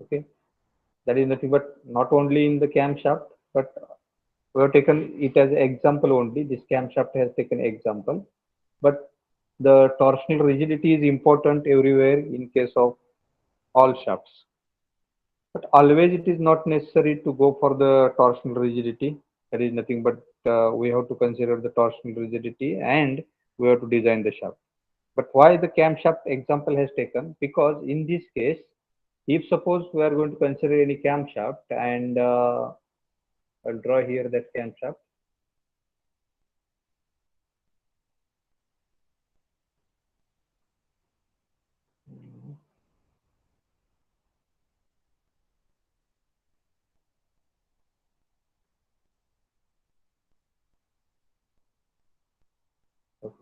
Okay, that is nothing but not only in the camshaft, but we have taken it as an example only. This camshaft has taken example, but the torsional rigidity is important everywhere in case of all shafts. But always it is not necessary to go for the torsional rigidity. That is nothing but we have to consider the torsional rigidity and we have to design the shaft. But why the camshaft example has taken? Because in this case, if suppose we are going to consider any camshaft and I'll draw here that camshaft. Okay.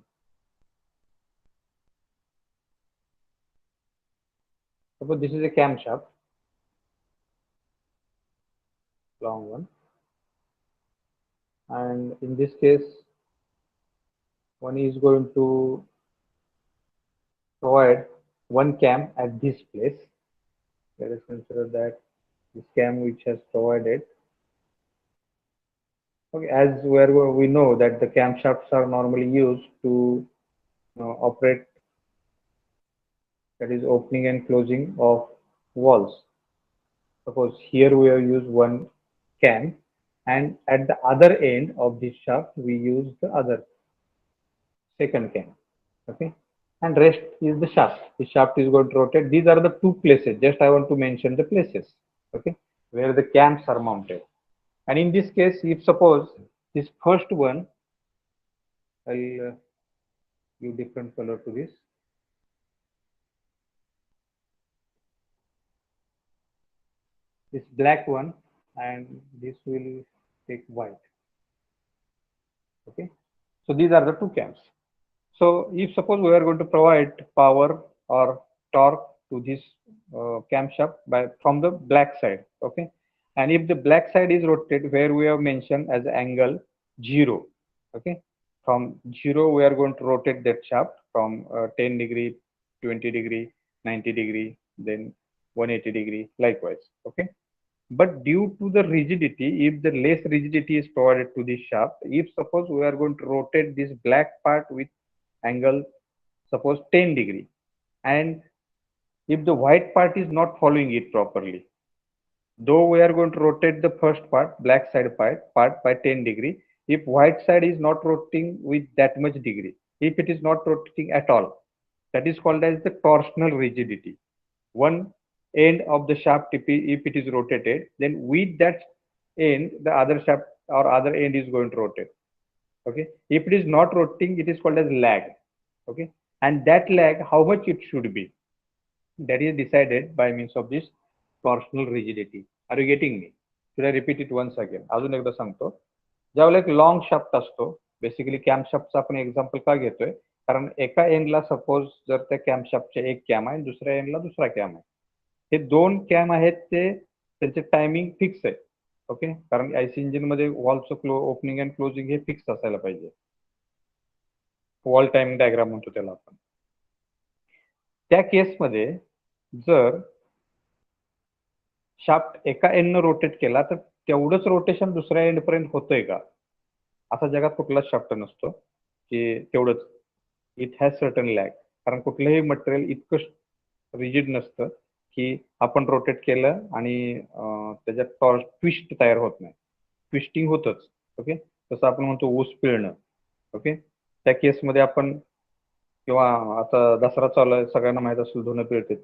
Suppose this is a camshaft, long one, and in this case, one is going to provide one cam at this place. Let us consider that this cam which has provided. Okay, as where we know that the camshafts are normally used to operate, that is opening and closing of walls. Suppose here we have used one cam, and at the other end of this shaft we use the other second cam. Okay, and rest is the shaft. The shaft is going to rotate. These are the two places. Just I want to mention the places. Okay, where the cams are mounted. And in this case, if suppose this first one, I'll give different color to this. This black one, and this will take white. Okay, so these are the two cams. So if suppose we are going to provide power or torque to this camshaft by from the black side, okay, and if the black side is rotated where we have mentioned as angle 0, okay, from 0 we are going to rotate that shaft from 10 degree, 20 degree, 90 degree, then 180 degree, likewise, okay. But due to the rigidity, if the less rigidity is provided to this shaft, if suppose we are going to rotate this black part with angle suppose 10 degree, and if the white part is not following it properly, though we are going to rotate the first part, black side part by 10 degree, if white side is not rotating with that much degree, if it is not rotating at all, that is called as the torsional rigidity. One end of the shaft, if it is rotated, then with that end the other shaft or other end is going to rotate. Okay, if it is not rotating, it is called as lag. Okay, and that lag, how much it should be, that is decided by means of this torsional rigidity. Are you getting me? Should I repeat it once again? अजून एकदा सांगतो. ज्यावेळेला एक long shaft असतो, basically camp शाफ्टचा आपण example का घेतोय, कारण एका एंडला सपोज जर त्या कॅम्प शाफ्टचे एक कॅम आहे, दुसऱ्या एंडला दुसरा कॅम आहे, हे दोन कॅम आहेत ते त्यांचे टायमिंग फिक्स आहे. ओके, कारण आयसी इंजिन मध्ये वॉलचं ओपनिंग अँड क्लोजिंग हे फिक्स असायला पाहिजे. वॉल टायमिंग डायग्राम म्हणतो त्याला आपण. त्या केसमध्ये जर शाफ्ट एका एंडनं रोटेट केला तर तेवढंच रोटेशन दुसऱ्या एंड पर्यंत होतंय का? असा जगात कुठलाच शाफ्ट नसतो की तेवढंच. It has certain lag. कारण कुठलंही मटेरियल इतकं रिजिड नसतं की आपण रोटेट केलं आणि त्याच्यात ट्विस्ट तयार होत नाही. ट्विस्टिंग होतच. ओके, तसं आपण म्हणतो ऊस पिळणं. ओके, त्या केसमध्ये आपण किंवा आता दसरा चालू आहे, सगळ्यांना माहित असेल धुणं पिळतात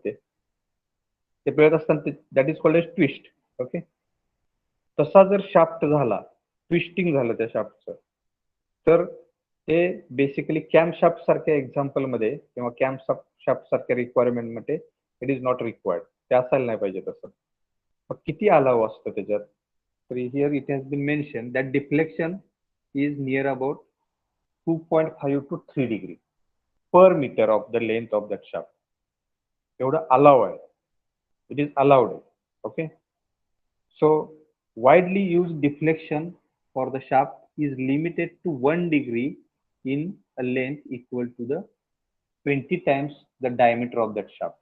ते पिळत असताना that is called as twist. Okay, तसा जर शाफ्ट झाला, ट्विस्टिंग झालं त्या शाफ्टचं, तर ते बेसिकली कॅम्प शाफ्ट सारख्या एक्झाम्पल मध्ये किंवा कॅम्प शाफ्ट सारख्या रिक्वायरमेंट मध्ये इट इज नॉट रिक्वायर्ड. ते असायला नाही पाहिजे तसं. मग किती अलाव असतं त्याच्यात? तर here it has been mention that deflection is near about 2.5 to 3 degree per meter of the length of that shaft. एवढं अलाव आहे. It is allowed. Okay, so widely used deflection for the shaft is limited to 1 degree in a length equal to the 20 times the diameter of that shaft.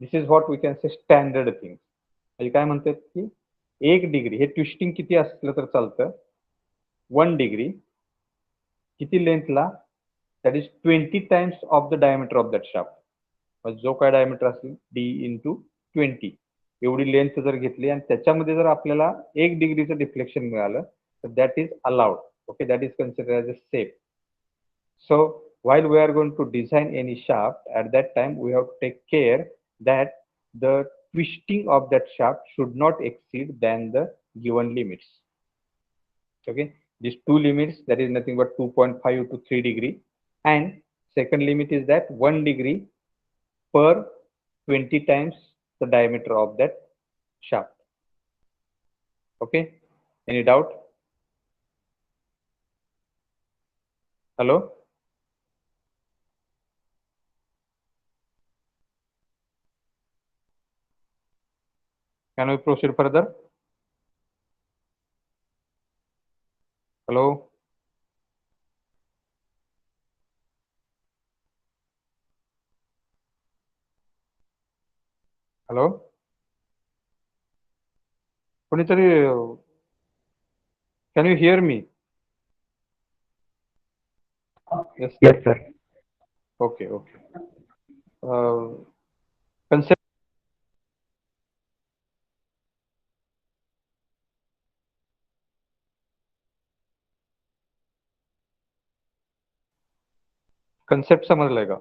This is what we can say standard things. म्हणजे काय म्हणतात की 1 degree हे twisting किती असलं तर चालतं, 1 degree किती लेंथला, that is 20 times of the diameter of that shaft. जो काय डायमीटर असेल डी इंटू 20 एवढी लेंथ जर घेतली आणि त्याच्यामध्ये जर आपल्याला 1 डिग्रीचं डिफ्लेक्शन मिळालं तर that is allowed. Okay, that is considered as a safe. So while we are going to design any shaft, at that time we have to take care that the twisting of that shaft should not exceed than the given limits. Okay, these two limits, that is nothing but 2.5 to 3 degree, and second limit is that 1 degree per 20 times the diameter of that shaft. Okay, any doubt? Hello? Can we proceed further? Hello? Hello? कोणीतरी, can you hear me? Yes. Yes, sir. Okay, okay. Concept concept समजलाय का?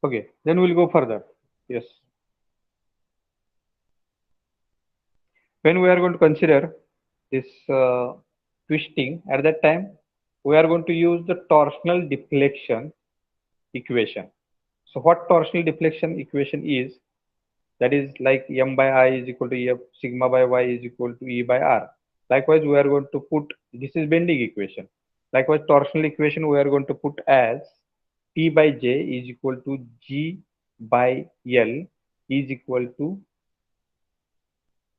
Okay, then we'll go further. Yes. When we are going to consider this twisting, at that time, we are going to use the torsional deflection equation. So what torsional deflection equation is? That is like m by I is equal to F sigma by Y is equal to E by R. Likewise, we are going to put, this is bending equation. Likewise, torsional equation we are going to put as P by J is equal to G by L is equal to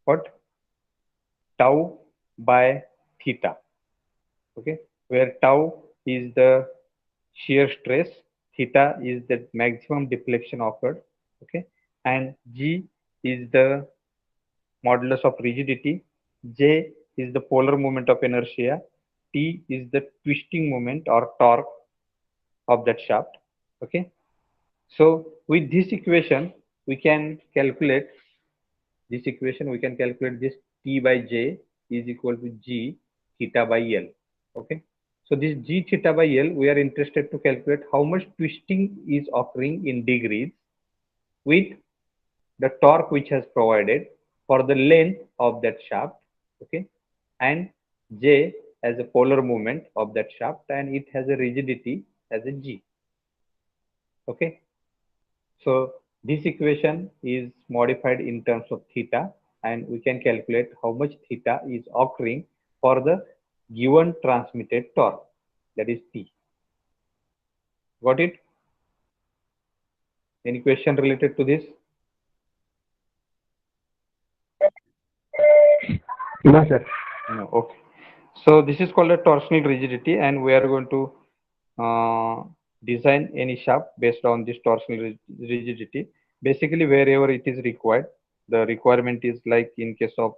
what? Tau by theta. Okay, where tau is the shear stress, theta is the maximum deflection occurred. Okay, and G is the modulus of rigidity, J is the polar moment of inertia, T is the twisting moment or torque of that shaft. Okay, so with this equation we can calculate this T by J is equal to G theta by L. Okay, so this G theta by L, we are interested to calculate how much twisting is occurring in degrees with the torque which has provided for the length of that shaft. Okay, and J as a polar moment of that shaft, and it has a rigidity as a G. Okay, so this equation is modified in terms of theta, and we can calculate how much theta is occurring for the given transmitted torque, that is T. Got it? Any question related to this? No, sir. No. Okay. So this is called a torsional rigidity, and we are going to design any shaft based on this torsional rigidity. Basically, wherever it is required, the requirement is like in case of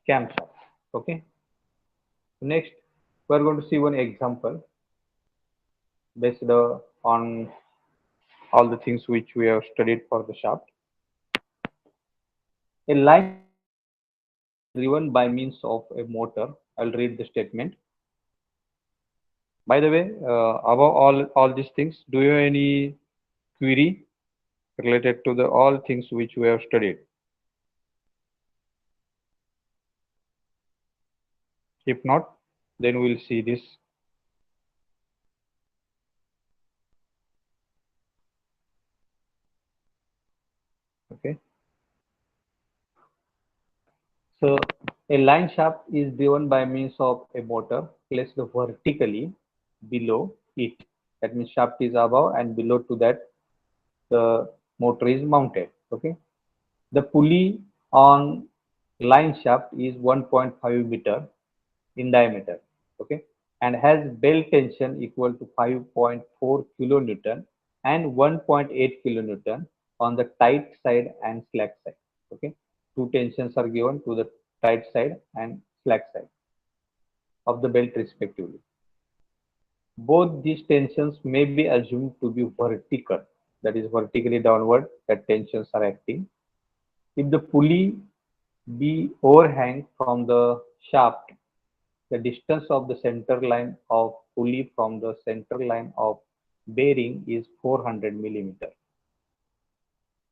camshaft. Okay. Next, we are going to see one example based on all the things which we have studied for the shaft. A line driven by means of a motor. I'll read the statement. By the way, above all these things, do you have any query related to the all things which we have studied? If not, then we'll see this. Okay. So a line shaft is driven by means of a motor placed vertically below it. That means shaft is above and below to that the motor is mounted. Okay. The pulley on line shaft is 1.5 meter in diameter, okay, and has belt tension equal to 5.4 kilonewton and 1.8 kilonewton on the tight side and slack side, okay. Two tensions are given to the tight side and slack side of the belt respectively. Both these tensions may be assumed to be vertical, that is vertically downward that tensions are acting. If the pulley be overhang from the shaft, the distance of the center line of pulley from the center line of bearing is 400 millimeter.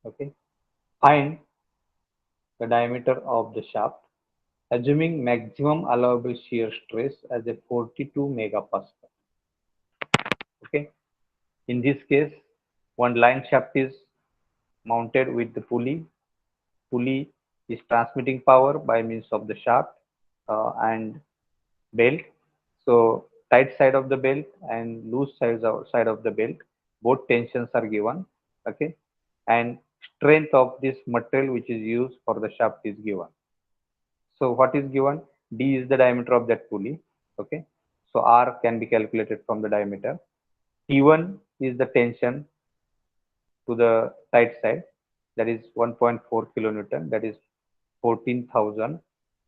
Okay. Find the diameter of the shaft, assuming maximum allowable shear stress as a 42 megapascal. Okay. In this case, one line shaft is mounted with the pulley. Pulley is transmitting power by means of the shaft and belt. So tight side of the belt and loose side of the belt, both tensions are given. Okay, and strength of this material which is used for the shaft is given. So what is given? D is the diameter of that pulley. Okay, so R can be calculated from the diameter. T1 is the tension to the tight side, that is 1.4 kilonewton, that is 14,000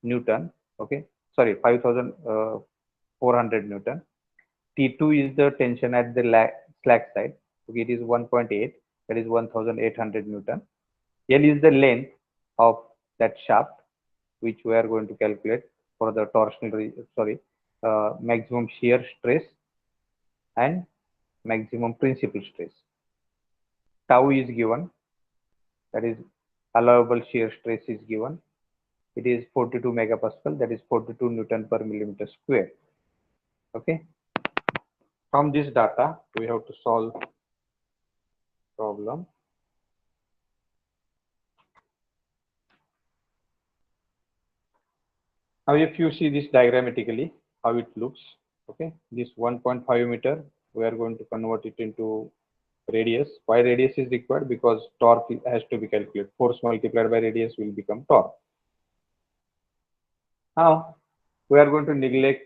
newton. Okay, sorry, 5,400 newton. T2 is the tension at the slack side. Okay, it is 1.8, that is 1,800 newton. L is the length of that shaft, which we are going to calculate for the maximum shear stress and maximum principal stress. Tau is given, that is allowable shear stress is given. It is 42 megapascal, that is 42 Newton per millimeter square. Okay. From this data, we have to solve problem. Now, if you see this diagrammatically, how it looks, okay, this 1.5 meter, we are going to convert it into radius. Why radius is required? Because torque has to be calculated. Force multiplied by radius will become torque. Now, we are going to neglect,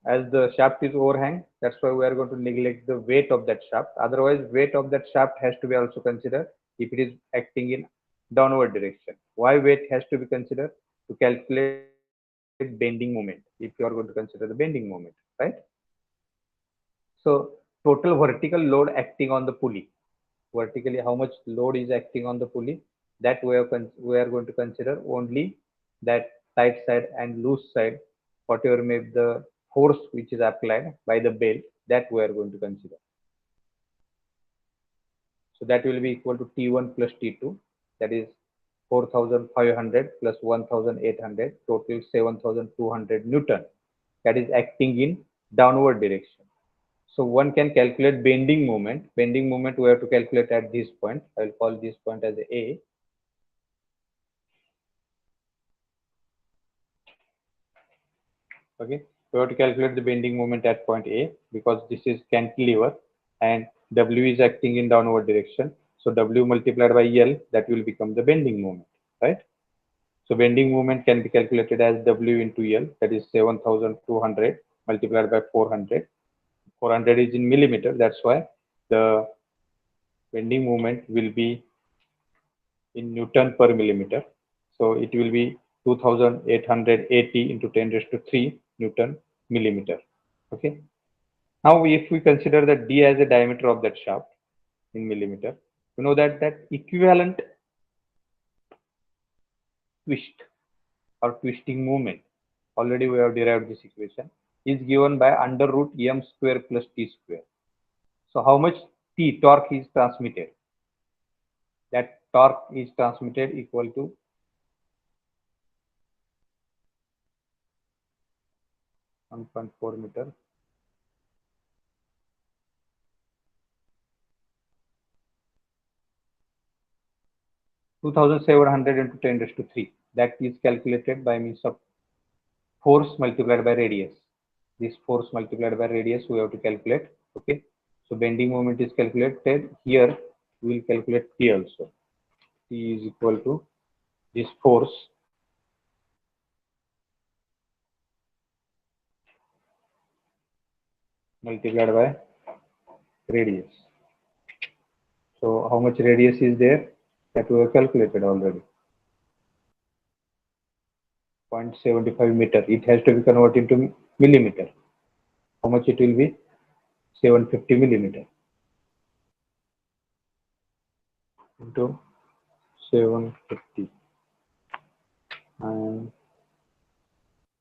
as the shaft is overhang, that's why we are going to neglect the weight of that shaft. Otherwise, weight of that shaft has to be also considered if it is acting in downward direction. Why weight has to be considered? To calculate bending moment, if you are going to consider the bending moment, right? So total vertical load acting on the pulley, vertically how much load is acting on the pulley, that we are going to consider only that tight side and loose side, whatever may be the force which is applied by the belt, that we are going to consider. So that will be equal to T1 plus T2, that is 4,500 plus 1,800, total 7,200 Newton, that is acting in downward direction. So one can calculate bending moment. Bending moment we have to calculate at this point. I will call this point as A. Okay, we have to calculate the bending moment at point A because this is cantilever and W is acting in downward direction. So W multiplied by L, that will become the bending moment, right? So bending moment can be calculated as W into L, that is 7,200 multiplied by 400. 400 is in millimeter, that's why the bending moment will be in Newton per millimeter. So it will be 2880 into 10 raised to 3 Newton millimeter. Okay. Now, if we consider that D as the diameter of that shaft in millimeter, you know that equivalent twist or twisting moment, already we have derived this equation, is given by under root m square plus t square. So how much T torque is transmitted? That torque is transmitted equal to 1.4 meter 2,700 into 10 raised to 3. That is calculated by means of force multiplied by radius. This force multiplied by radius we have to calculate. Okay. So bending moment is calculated. Here we will calculate T also. T is equal to this force multiplied by radius. So how much radius is there? That we have calculated already. 0.75 meter. It has to be converted into millimeter. How much it will be? 750 millimeter into 750, and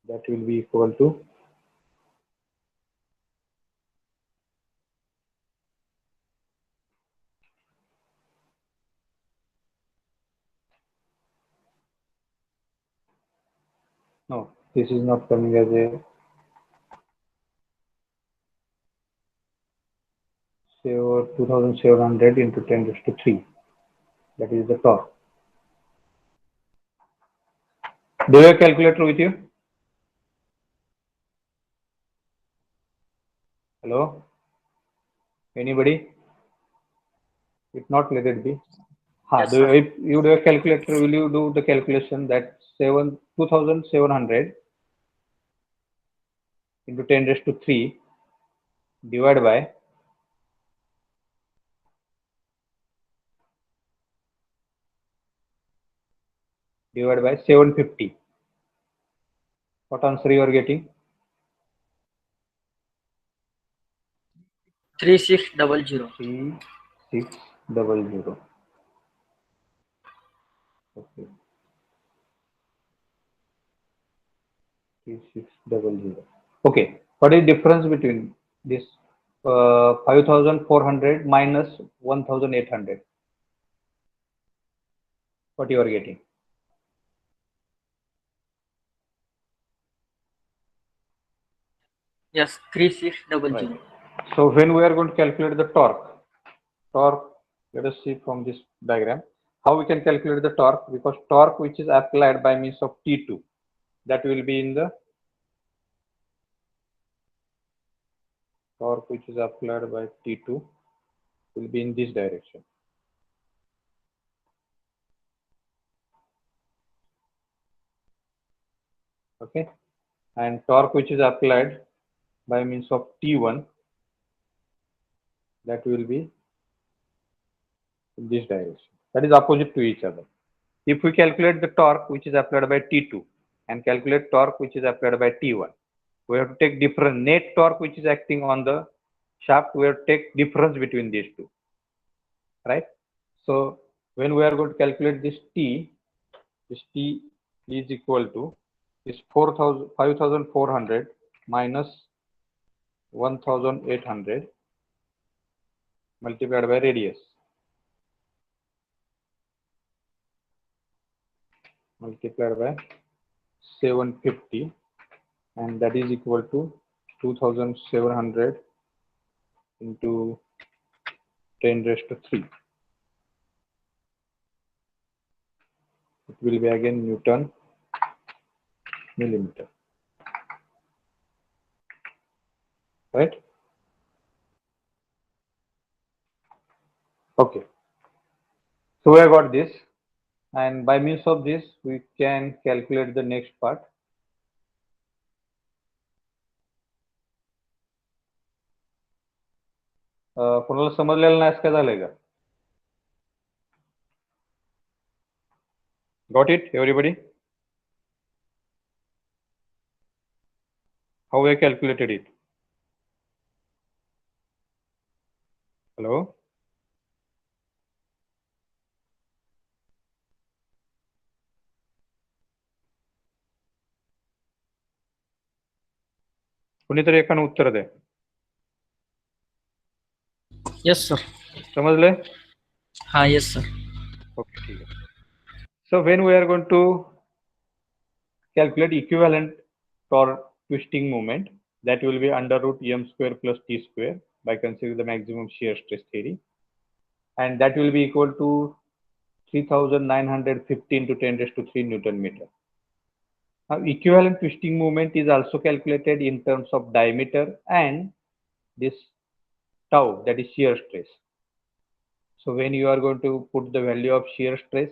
that will be equal to no. This is not coming as a 2700 into 10 raised to 3. That is the torque. Do you have a calculator with you? Hello? Anybody? If not, let it be. Yes, sir. If you do a calculator, will you do the calculation that 2700 into 10 raised to 3 divided by 750? What answer you are getting? 3600. 3600. Okay, 3600. Okay, what is difference between this 5400 minus 1800? What you are getting? Yes, 3600. Right. So when we are going to calculate the torque, let us see from this diagram how we can calculate the torque, because torque which is applied by means of T2, that will be in the torque which is applied by T2 will be in this direction. Okay, and torque which is applied by means of T1, that will be in this direction. That is opposite to each other. If we calculate the torque which is applied by T2 and calculate torque which is applied by T1, we have to take different net torque which is acting on the shaft. We have to take difference between these two, right? So when we are going to calculate this T is equal to is 5400 minus 1800 multiplied by radius multiplied by 750, and that is equal to 2700 into 10 raised to 3. It will be again Newton millimeter, right? Okay, so we have got this, and by means of this we can calculate the next part. कोणाला समजलेलं नाही असं काय झालंय का? Got it, everybody? How we calculated it? Hello? कोणीतरी एकानं उत्तर द्या. Yes, sir. समजले? Ha, yes, sir. Okay, ठीक आहे. So when we are going to calculate equivalent torque twisting moment, that will be under root m square plus t square by considering the maximum shear stress theory, and that will be equal to 3915 to 10 raised to 3 Newton meter. Now equivalent twisting moment is also calculated in terms of diameter and this tau, that is shear stress. So when you are going to put the value of shear stress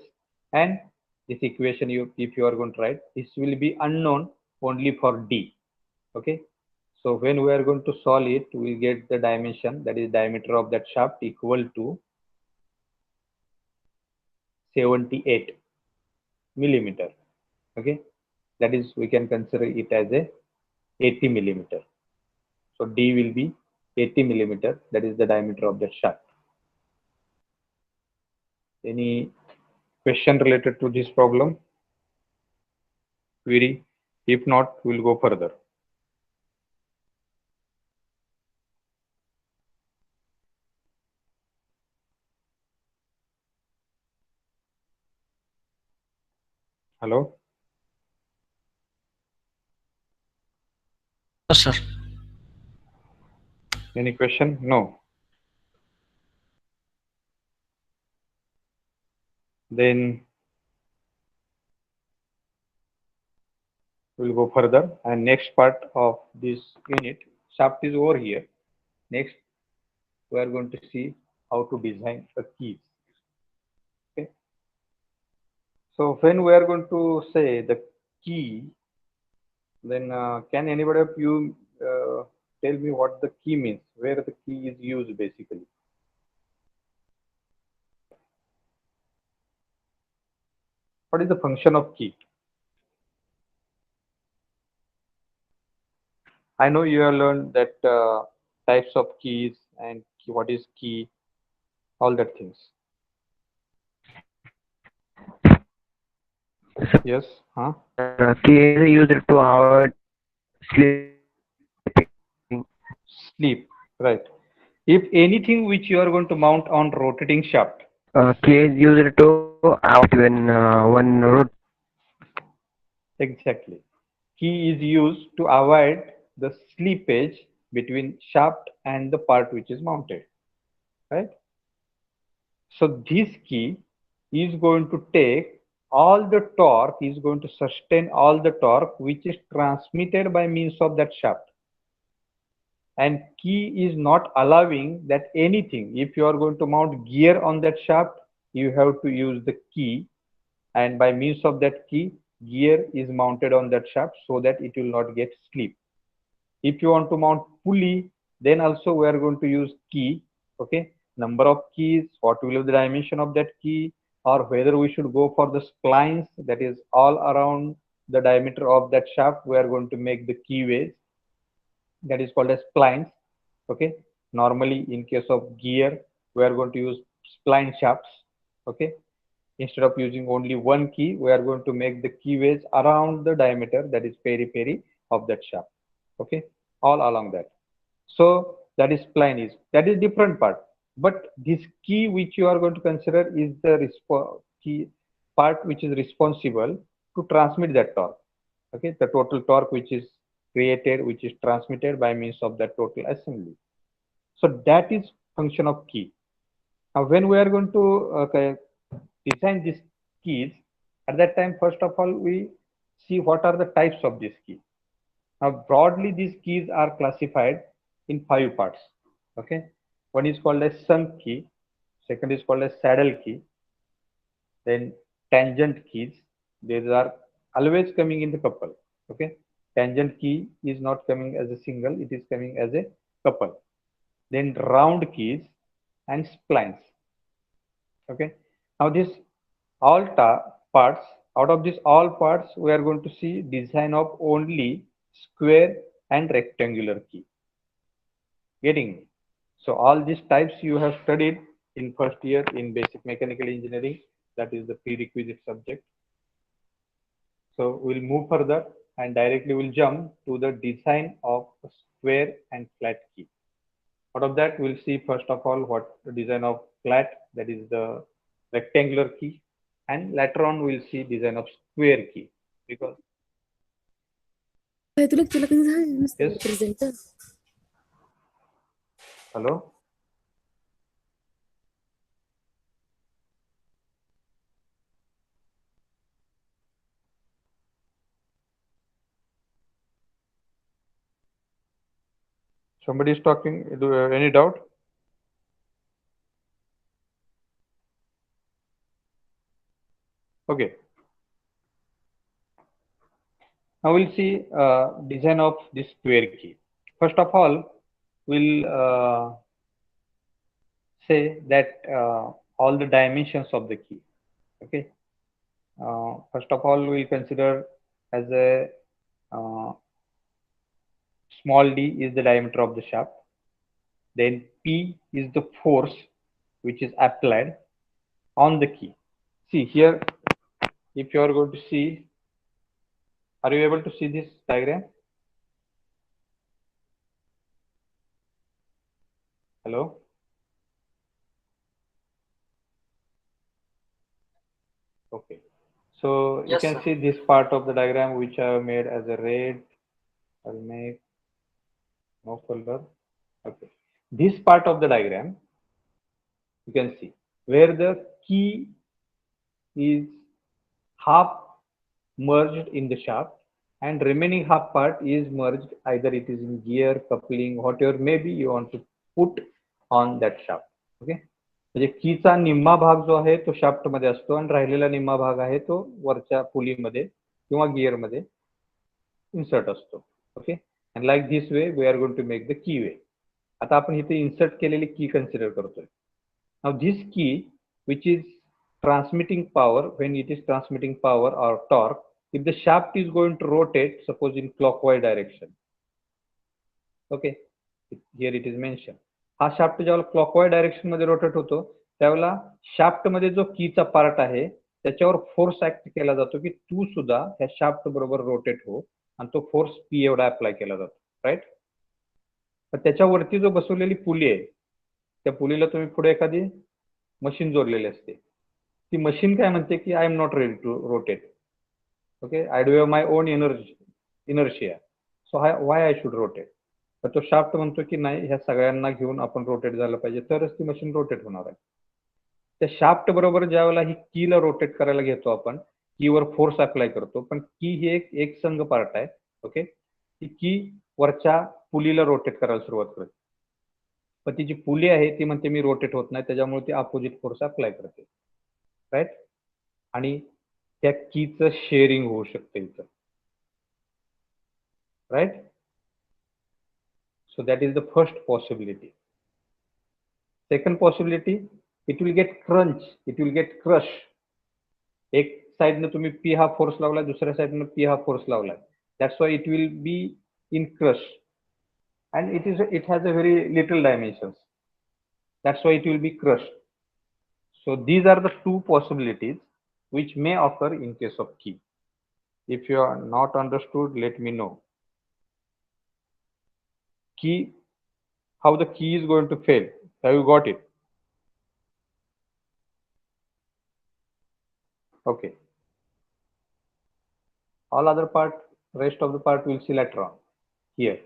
and this equation, if you are going to write, this will be unknown only for D. Okay, So when we are going to solve it, we get the dimension, that is diameter of that shaft, equal to 78 millimeter. Okay, that is, we can consider it as a 80 millimeter. So D will be 80 millimeter. That is the diameter of the shaft. Any question related to this problem? Query? If not, we'll go further. Hello? Yes, sir. Any question? No. Then we'll go further. And next part of this unit, shaft is over here. Next, we are going to see how to design a key. Okay. So when we are going to say the key, then can anybody of you tell me what the key means? Where the key is used basically? What is the function of key? I know you have learned that types of keys and what is key, all that things. Yes, huh? Key is used to avoid sleeping. Sleep, right. If anything which you are going to mount on rotating shaft, Key is used to avoid when one root. exactly. Key is used to avoid the slippage between shaft and the part which is mounted, right? So this key is going to take all the torque, is going to sustain all the torque which is transmitted by means of that shaft. And key is not allowing that anything. If you are going to mount gear on that shaft, you have to use the key, and by means of that key, gear is mounted on that shaft so that it will not get slip. If you want to mount pulley, then also we are going to use key. Okay, number of keys, what will be the dimension of that key, or whether we should go for the splines, that is all around the diameter of that shaft. We are going to make the keyways, that is called as splines. Okay, normally in case of gear, we are going to use spline shafts. Okay, instead of using only one key, we are going to make the keyways around the diameter, that is peri of that shaft. Okay, all along that. So that is spline, is that is different part. But this key which you are going to consider is the key part which is responsible to transmit that torque. Okay, the total torque which is created, which is transmitted by means of that total assembly. So that is function of key. Now when we are going to design these keys, at that time first of all we see what are the types of this key. Now broadly these keys are classified in 5 parts. Okay, one is called as sunk key, second is called as saddle key, then tangent keys. These are always coming in the couple. Okay, tangent key is not coming as a single, it is coming as a couple. Then round keys and splines. Okay, now this all parts, out of these all parts we are going to see design of only square and rectangular key. Getting me? So all these types you have studied in first year in basic mechanical engineering, that is the prerequisite subject. So we'll move further and directly we'll jump to the design of a square and flat key. Out of that, we'll see first of all what the design of flat, that is the rectangular key, and later on we'll see design of square key. Because yes, hello, somebody is talking. Do you have any doubt? Okay. Now we'll see design of this square key. first of all, we'll say that all the dimensions of the key. Okay. First of all, we'll consider as a small d is the diameter of the shaft. Then P is the force which is applied on the key. See here, if you are going to see, are you able to see this diagram? Hello? Okay. So you Yes, can sir. see this part of the diagram which I have made as a red. I'll make no color. Okay. This part of the diagram, you can see where the key is half merged in the shaft and remaining half part is merged, either it is in gear, coupling, whatever maybe you want to put on that shaft. Okay. म्हणजे कीचा निम्मा भाग जो आहे तो shaft मध्ये असतो आणि राहिलेला निम्मा भाग आहे तो वरच्या पुलीमध्ये किंवा गिअर मध्ये इन्सर्ट असतो. Okay. And like this way we are going to make the key way. आता आपण इथे इन्सर्ट केलेली की कन्सिडर करतोय. नाउ धिस की which is transmitting power, when it is transmitting power or torque, if the shaft is going to rotate, suppose in clockwise direction. Okay, here it is mentioned. हा shaft जेव्हा clockwise direction मध्ये rotate होतो त्यावेळेला shaft मध्ये जो कीचा part आहे त्याच्यावर force act केला जातो की तू सुद्धा ह्या शाफ्ट बरोबर रोटेट हो आणि तो फोर्स पी एवढा अप्लाय केला जातो. राईट. तर त्याच्यावरती जो बसवलेली पुली आहे त्या पुलीला तुम्ही पुढे एखादी मशीन जोडलेली असते. ती मशीन काय म्हणते की I am not ready to rotate. Okay. I do have my own inertia. So why I should rotate. तर तो शाफ्ट म्हणतो की नाही, ह्या सगळ्यांना घेऊन आपण रोटेट झालं पाहिजे तरच ती मशीन रोटेट होणार आहे. त्या शाफ्ट बरोबर ज्या वेळेला ही कीला रोटेट करायला घेतो आपण कीवर फोर्स अप्लाय करतो, पण की ही एक संघ पार्ट आहे. ओके. ती की वरच्या पुलीला रोटेट करायला सुरुवात करते. पण ती जी पुली आहे ती म्हणते मी रोटेट होत नाही, त्याच्यामुळे ती अपोजिट फोर्स अप्लाय करते. राईट. आणि त्या कीचं शेअरिंग होऊ शकते इथं. Right. So that is the first possibility. Second possibility, it will get crunch, it will get crush. एक साइडने तुम्ही पी हा फोर्स लावला, दुसऱ्या साइडने पी हा फोर्स लावला. That's why it will be in crush. And it has a very little dimensions. That's why it will be crushed. So these are the two possibilities which may occur in case of key. If you are not understood, let me know. Key, how the key is going to fail. Have you got it? Okay. All other part, rest of the part we'll see later on. Here.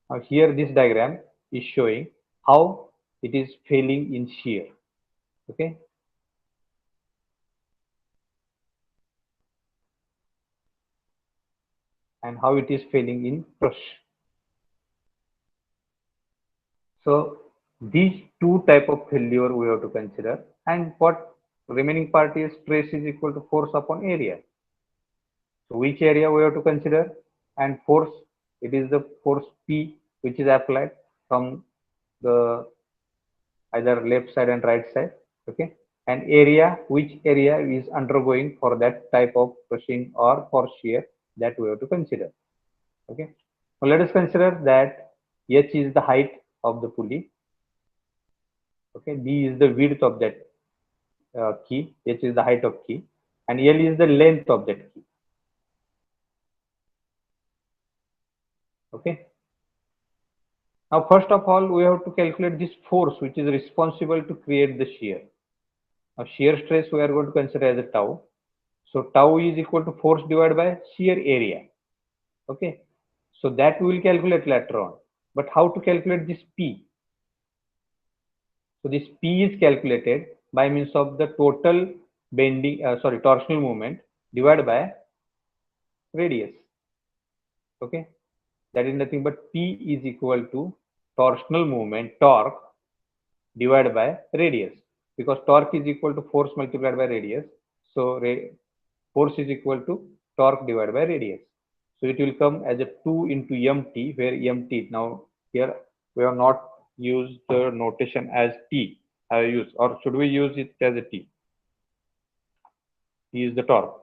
Now here this diagram is showing how it is failing in shear. Okay. And how it is failing in crush. So these two type of failure we have to consider, and what remaining part is stress is equal to force upon area. So which area we have to consider, and force, it is the force P which is applied from the either left side and right side. Okay. And area, which area is undergoing for that type of crushing or for shear, that we have to consider. Okay. So let us consider that H is the height of the pulley. Okay. D is the width of that key. H is the height of key, and L is the length of that key. Okay. Now, first of all, we have to calculate this force which is responsible to create the shear. Now, shear stress we are going to consider as a tau. So, tau is equal to force divided by shear area. Okay. So, that we will calculate later on. But how to calculate this P? So, this P is calculated by means of the total bending, torsional moment divided by radius. Okay. That is nothing but P is equal to torsional moment, torque, divided by radius, because torque is equal to force multiplied by radius. So force is equal to torque divided by radius. So it will come as a 2 into mt, where mt, now here we have not used the notation as t. I use, or should we use it as a t? T is the torque.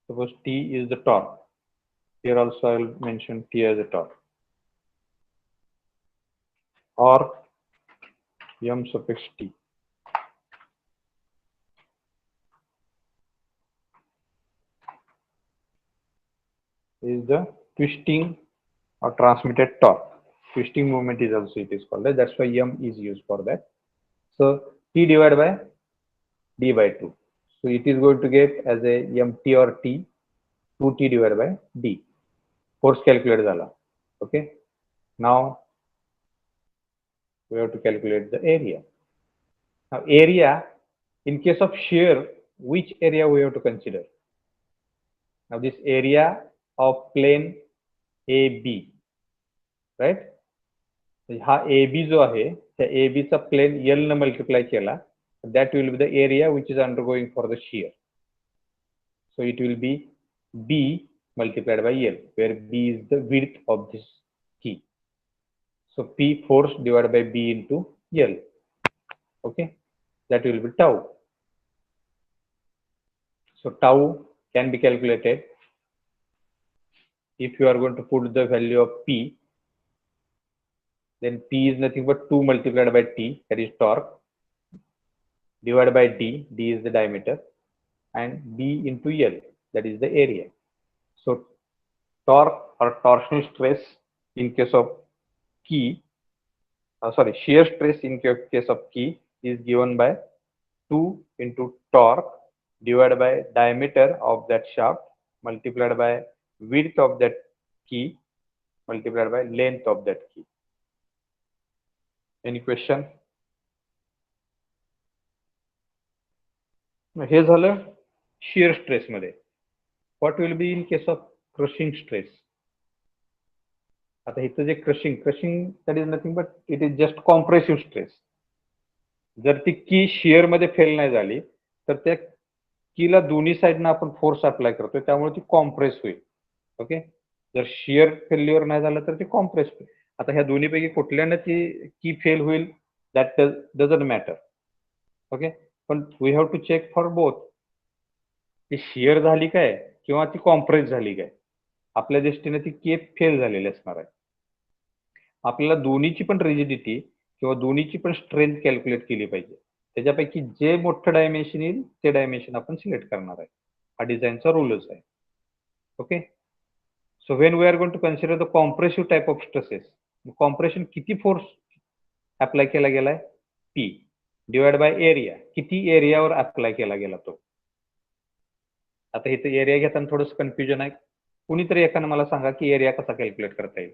Suppose T is the torque. Here also I will mention T as a torque. Or M suffix T is the twisting or transmitted torque. Twisting moment is also it is called. That's why M is used for that. So T divided by D by 2. So it is going to get as a MT or T 2T divided by D. Force calculate zala. Okay. Now we have to calculate the area. Now area, in case of shear, which area we have to consider? Now this area of plane AB, right? हा AB जो आहे त्या AB चा plane L न multiply केला, that will be the area which is undergoing for the shear. So it will be B multiplied by L, where B is the width of this key. So P force divided by B into L. Okay, that will be tau. So tau can be calculated if you are going to put the value of P, then P is nothing but 2 multiplied by T, that is torque, divided by D, D is the diameter, and B into L, that is the area. So torque or torsional stress in case of key, shear stress in case of key is given by 2 into torque divided by diameter of that shaft multiplied by width of that key multiplied by length of that key. Any question? हे झालं shear stress मध्ये. What will be in case of crushing stress? आता इथं जे crushing that is nothing but it is just compressive stress. जर ती की shear मध्ये fail नाही झाली तर त्या कीला दोन्ही साइडनं आपण फोर्स अप्लाय करतोय त्यामुळे ती कॉम्प्रेस होईल. ओके, जर शियर फेल्युअर नाही झालं तर ती कॉम्प्रेस होईल. आता ह्या दोन्हीपैकी कुठल्यानं ती की फेल होईल दॅट डझंट मॅटर. ओके, पण we have to check for both, ती शियर झाली काय किंवा ती कॉम्प्रेस झाली काय. आपल्या दृष्टीने ती की फेल झालेली असणार आहे. आपल्याला दोन्हीची पण रिजिडिटी किंवा दोन्हीची पण स्ट्रेंथ कॅल्क्युलेट केली पाहिजे. त्याच्यापैकी जे मोठं डायमेन्शन येईल ते डायमेन्शन आपण सिलेक्ट करणार आहे. हा डिझाईनचा रूलच आहे. Okay, so when we are going to consider the compressive type of stresses, compression किती फोर्स अप्लाय केला गेलाय पी डिवाइड बाय एरिया, किती एरियावर अप्लाय केला गेला तो. आता इथे एरिया घेताना थोडंसं कन्फ्युजन आहे. कुणीतरी एकानं मला सांगा की एरिया कसा कॅल्क्युलेट करता येईल.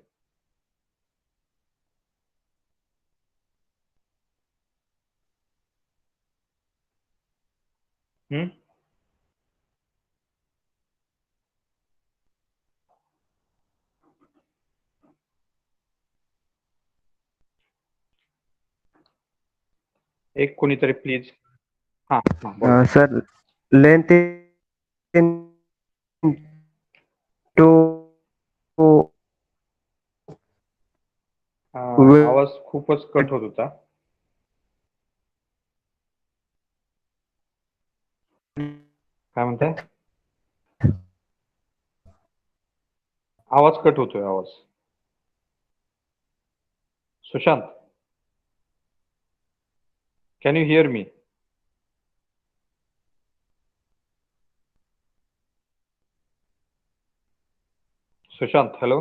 एक कोणीतरी प्लीज. हा सर, लेंथ टू आवाज खूपच कट होत होता. काय म्हणताय? आवाज कट होतोय आवाज. Sushant, can you hear me? Sushant, hello.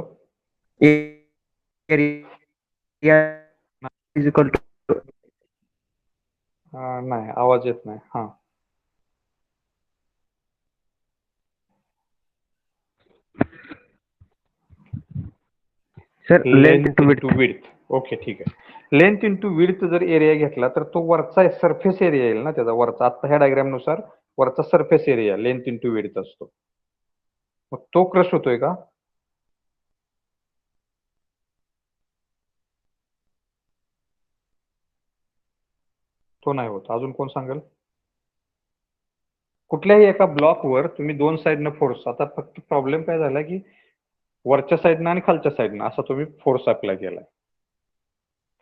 area is equal to नाही, आवाज येत नाही. हा, sir length into width. Okay, ठीक आहे. लेंथ इंटू विड्थ जर एरिया घेतला तर तो वरचा सरफेस एरिया येईल ना त्याचा, वरचा. आता ह्या डायग्राम नुसार वरचा surface area length into width असतो. मग तो क्रश होतोय का? तो नाही होत. अजून कोण सांगेल? कुठल्याही एका ब्लॉकवर तुम्ही दोन साईडनं फोर्स, आता फक्त प्रॉब्लेम काय झाला की वरच्या साईडनं आणि खालच्या साईडनं असा तुम्ही फोर्स अप्लाय केलाय.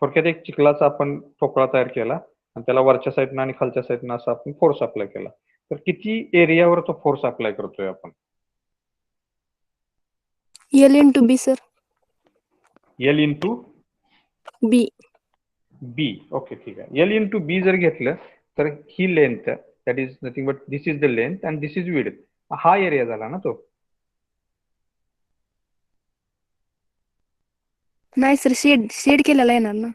थोडक्यात एक चिखलाचा आपण ठोकळा तयार केला आणि त्याला वरच्या साईडनं आणि खालच्या साईडनं असा आपण फोर्स अप्लाय केला. तर किती एरियावर तो फोर्स अप्लाय करतोय आपण? L into B, sir. L into B. B. Okay, ठीक आहे. एल इंटू बी जर घेतलं तर ही length, that is nothing but this is the length and this is width. हा एरिया झाला ना तो. नाही सर, शेड केलेला येणार ना.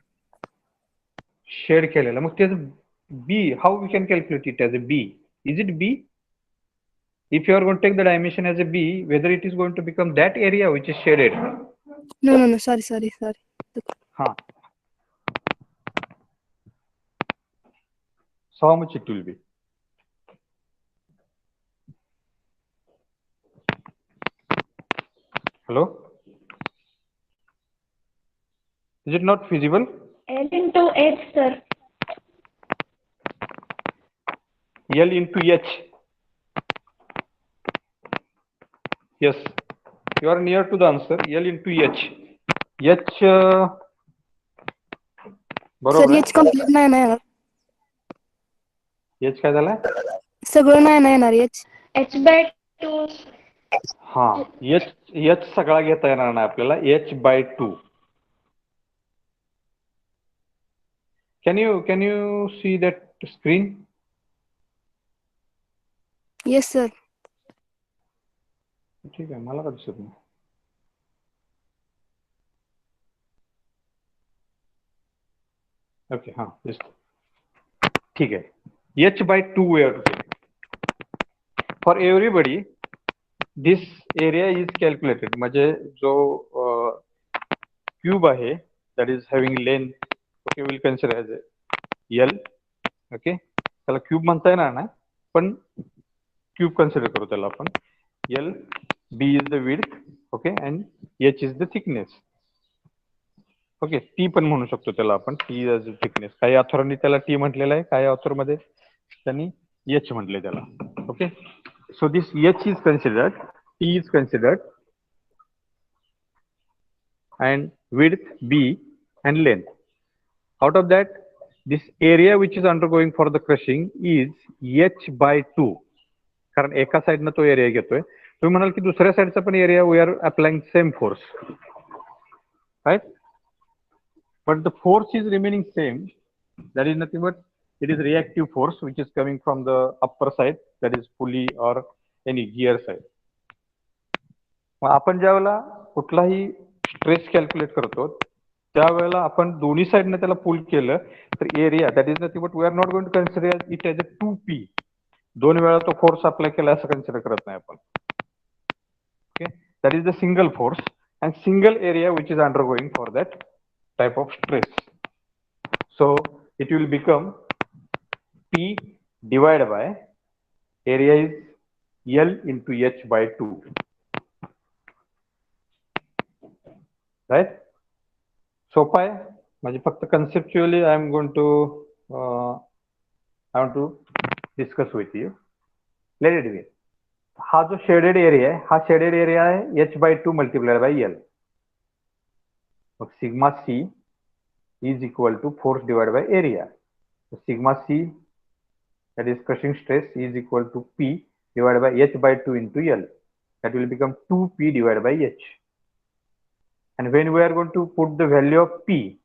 शेड केलेला. मग त्याचं B, how we can calculate it as a B? Is it B? If you are going to take the dimension as a b, whether it is going to become that area which is shaded? No. Sorry. Ha. So how much it will be? Hello? Is it not feasible? L into H, sir. L into H. Yes, you are near to the answer. L into H. H sir बरोबर H complete नाही ना येणार. H काय झालाय? सगळं नाही ना येणार H. H by 2. हा, H सगळा घेता येणार नाही आपल्याला. H/2. Can you see that screen? Yes, sir. ठीक आहे, मला का दिसत नाही? ओके, हा दिसत. ठीक आहे. H/2 we have to take. For everybody, this area is calculated. म्हणजे जो क्यूब आहे, that is having length, okay, we'll consider as a L. Okay, त्याला क्यूब म्हणता येणार नाही, पण क्यूब कन्सिडर करू त्याला आपण. L, B is the width, okay, and H is the thickness. Okay, T पण म्हणू शकतो त्याला आपण, टी एज थिकनेस. काही ऑथरनी त्याला टी म्हटलेलं आहे, काही ऑथर मध्ये त्यांनी एच म्हटले त्याला. Okay, so this H is considered, T is considered, and width B and length. Out of that, this area which is undergoing for the crushing is H/2. कारण एका साइडनं तो एरिया घेतोय. तुम्ही म्हणाल की दुसऱ्या साइडचा पण area we are applying same force, right? But the force is remaining same. That is nothing but it is reactive force which is coming from the upper side, that is pulley or any gear side. मग आपण ज्या वेळेला कुठलाही stress calculate करतो त्यावेळेला आपण दोन्ही साइडने त्याला pull केलं तर area, that is nothing but we are not going to consider it as a 2p. दोन वेळा तो फोर्स अप्लाय केला असं कन्सिडर करत नाही आपण. Okay, that is the single force and single area which is undergoing for that type of stress. So it will become P divided by area is L into H/2. Right? सोपा आहे. म्हणजे फक्त conceptually I am going to I want to discuss with you. Let it be. हा जो shaded area आहे, हा shaded area आहे H/2 multiplied by L. Mug sigma C is equal to force divided by area. So sigma C, that is crushing stress, is equal to P divided by H/2 into L. That will become 2P divided by H. And when we are going to put the value of P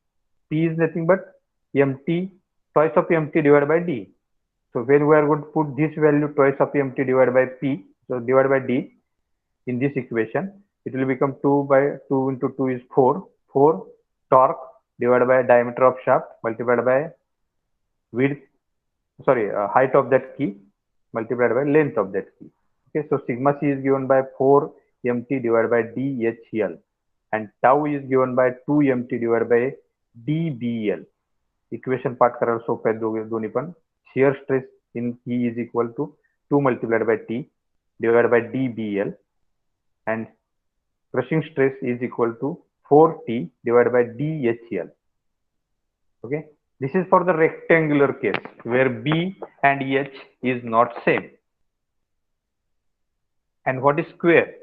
is nothing but MT, twice of MT divided by D. So when we are going to put this value twice of MT divided by P, so divided by D in this equation, it will become 2 into 2 is 4 torque divided by diameter of shaft multiplied by width, height of that key multiplied by length of that key. Okay, so sigma C is given by 4 mt divided by dhl and tau is given by 2 mt divided by dbl. Equation पाठ करायला सोपं आहे दोन्ही पण. Shear stress in key is equal to 2 multiplied by T divided by dBl, and crushing stress is equal to 4T divided by dHL. Okay, this is for the rectangular case where B and H is not same. And what is square?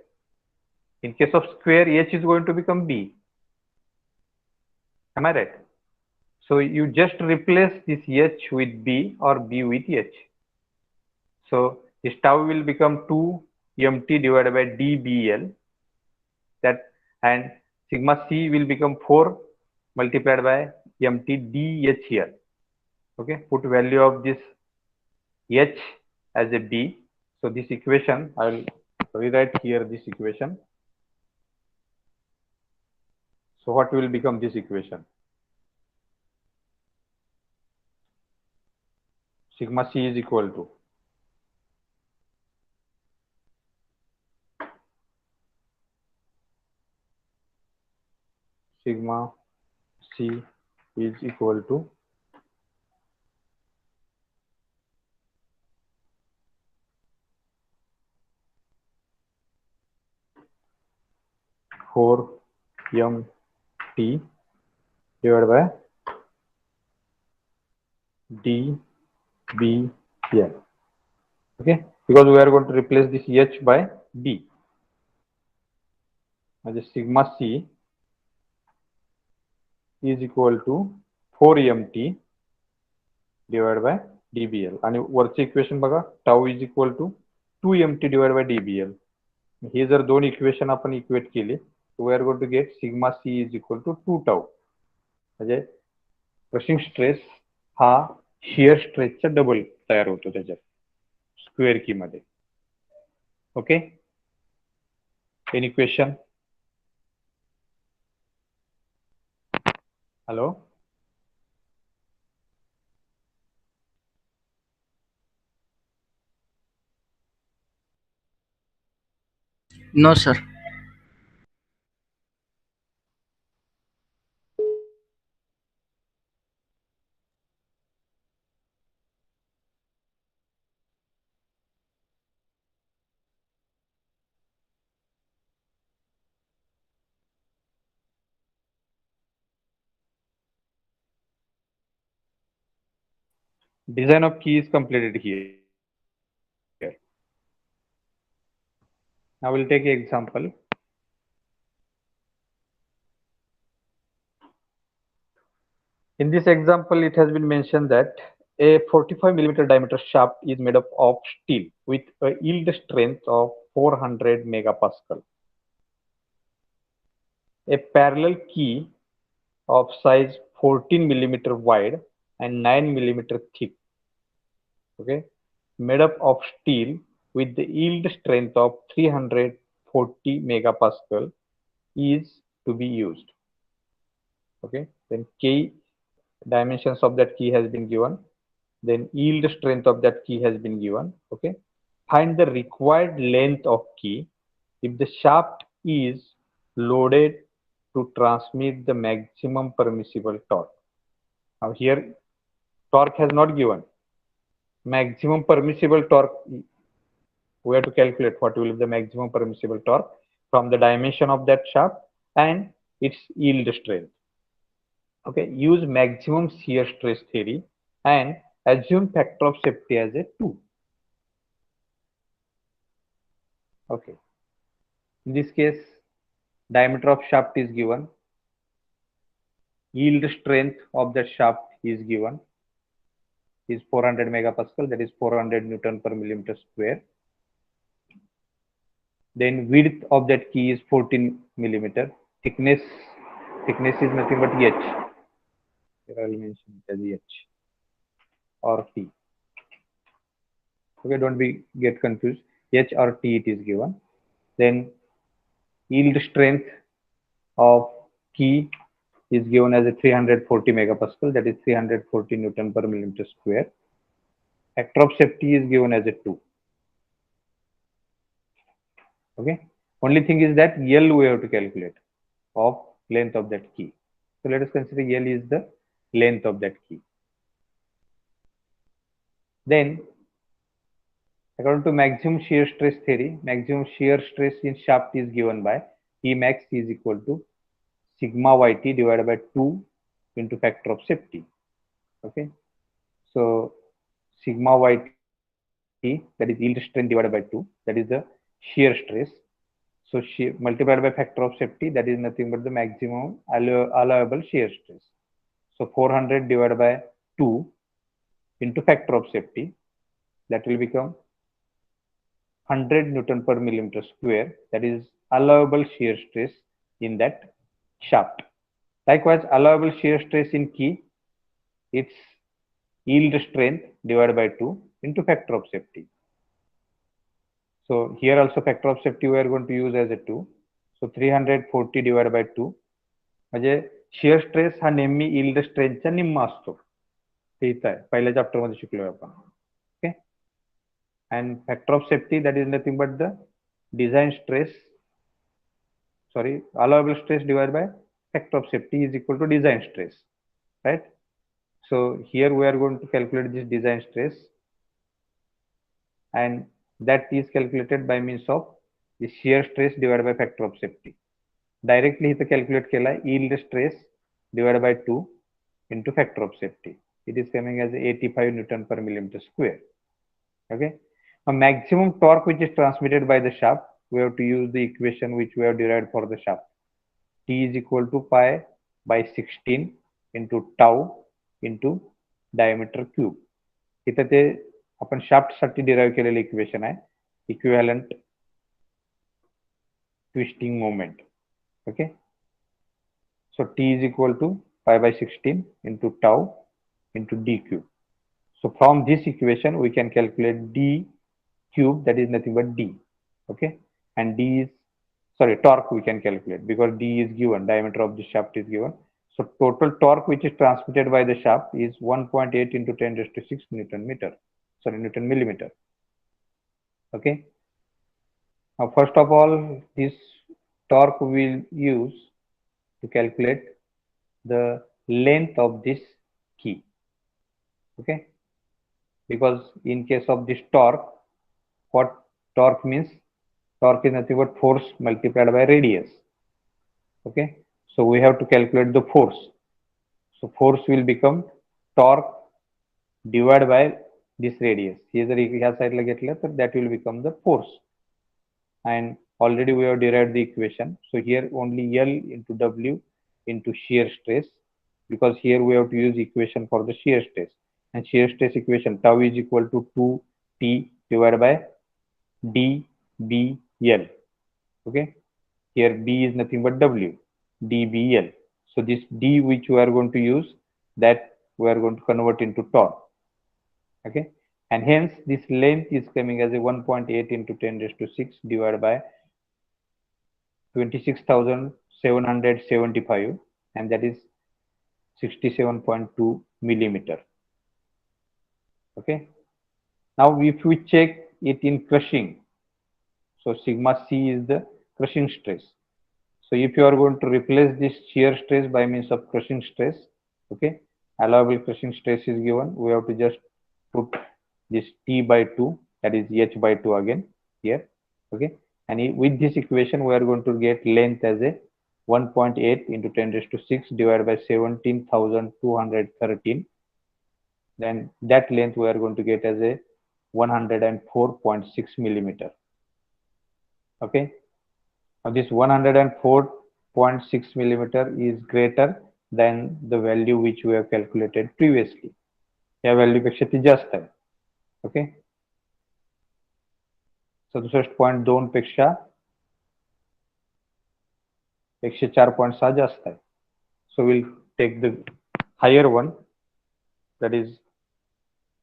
In case of square, H is going to become B. Am I right? So you just replace this H with B or B with H. So this tau will become 2mt divided by dBl, that, and sigma c will become 4 multiplied by mt dHL. Okay, put value of this H as a B. So this equation, I will rewrite here this equation. So what will become this equation? Sigma c is equal to sigma c is equal to 4mt divided by dBl. Okay, because we are going to replace this H by B. Now the sigma c is equal to 4mt divided by dBl. आणि वरचे equation बघा, tau is equal to 2mt divided by dBl. हे जर दोन equation आपण equate केले, we are going to get sigma c is equal to 2 tau. म्हणजे crushing stress हा shear स्ट्रेसचा double तयार होतो त्याच्यात स्क्वेअर की मध्ये. Okay, any question? Hello, No, sir. design of key is completed here. Now we'll take an example. In this example, it has been mentioned that a 45 millimeter diameter shaft is made up of steel with a yield strength of 400 megapascal. A parallel key of size 14 millimeter wide and 9 millimeter thick, okay, made up of steel with the yield strength of 340 megapascal is to be used. Okay, then K dimensions of that key has been given, then yield strength of that key has been given. Okay, find the required length of key if the shaft is loaded to transmit the maximum permissible torque. Now here torque has not given. Maximum permissible torque, we have to calculate what will be the maximum permissible torque from the dimension of that shaft and its yield strength. Okay, use maximum shear stress theory and assume factor of safety as a 2. Okay, in this case, diameter of shaft is given, yield strength of that shaft is given, is 400 megapascal, that is 400 Newton per millimeter square. Then width of that key is 14 millimeter. Thickness is nothing but H. Here I will mention it as H or T. Okay, don't get confused. H or T it is given. Then yield strength of key is given as a 340 megapascal, that is 340 Newton per millimeter square. Factor of safety is given as a 2. Okay, only thing is that L we have to calculate of length of that key. So let us consider L is the length of that key. Then According to maximum shear stress theory, maximum shear stress in shaft is given by E max is equal to sigma yt divided by 2 into factor of safety. Okay, so sigma yt, that is yield strength divided by 2, that is the shear stress. So shear multiplied by factor of safety, that is nothing but the maximum allowable shear stress. So 400 divided by 2 into factor of safety, that will become 100 Newton per millimeter square, that is allowable shear stress in that shaft. Likewise, allowable shear stress in key, it's yield strength divided by 2 into factor of safety. So here also factor of safety we are going to use as a 2. So 340 divided by 2. म्हणजे shear stress हा नेहमी yield strength च्या निम्मा असतो. ते इथं आहे. पहिल्या चॅप्टर मध्ये शिकलोय आपण. Okay. And factor of safety, that is nothing but the design stress, sorry, allowable stress divided by factor of safety is equal to design stress, right? So here we are going to calculate this design stress, and that is calculated by means of the shear stress divided by factor of safety. Directly इथं calculate केला yield stress divided by 2 into factor of safety. It is coming as 85 Newton per millimeter square. Okay. A maximum torque which is transmitted by the shaft, we have to use the equation which we have derived for the shaft. T is equal to pi by 16 into tau into diameter cube. इथं ते आपण shaft साठी derive केलेले equation आहे, equivalent twisting moment. Okay. So T is equal to pi by 16 into tau into d cube. So from this equation we can calculate d cube, that is nothing but d. Okay, and d is, sorry, torque we can calculate because d is given, diameter of the shaft is given. So total torque which is transmitted by the shaft is 1.8 into 10 raised to 6 Newton millimeter. Okay. Now first of all, this torque we will use to calculate the length of this key. Okay, because in case of this torque, what torque means? Torque is nothing but force multiplied by radius. Okay, so we have to calculate the force. So force will become torque divided by this radius. Here side la घेतलं तर that will become the force. And already we have derived the equation. So here only L into W into shear stress, because here we have to use equation for the shear stress. And shear stress equation, tau is equal to 2T divided by dBL. Okay, here B is nothing but W, dBL. So this D which we are going to use, that we are going to convert into torque. Okay, and hence this length is coming as a 1.8 into 10 raised to 6 divided by 26,775, and that is 67.2 millimeter. Okay, now if we check it in crushing, so sigma C is the crushing stress. So if you are going to replace this shear stress by means of crushing stress, okay, allowable crushing stress is given, we have to just put this T by 2, that is H by 2 again here. Okay, and with this equation we are going to get length as a 1.8 into 10 raised to 6 divided by 17,213. Then that length we are going to get as a 104.6 millimeter. Okay, now this 104.6 millimeter is greater than the value which we have calculated previously. या value पेक्षा ती जास्त आहे. Okay, 67.2 पेक्षा 104.6 जास्त आहे. So we'll take the higher one, that is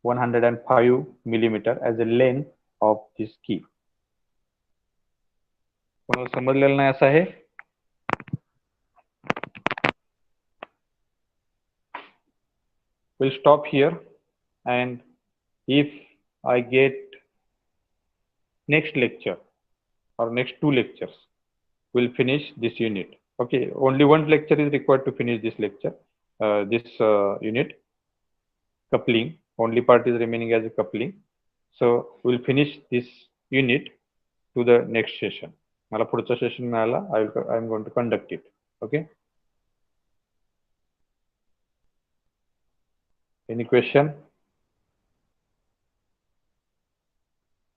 105 millimeter as a length of this key. कोणाला समजलेलं नाही असं आहे? We'll stop here, and if I get next lecture or next 2 lectures, we'll finish this unit. Okay, only 1 lecture is required to finish this lecture, this unit, coupling. Only part is remaining as a coupling. So we'll finish this unit to the next session. मला पुढचा session मिळाला, I am going to conduct it. Okay. Any question?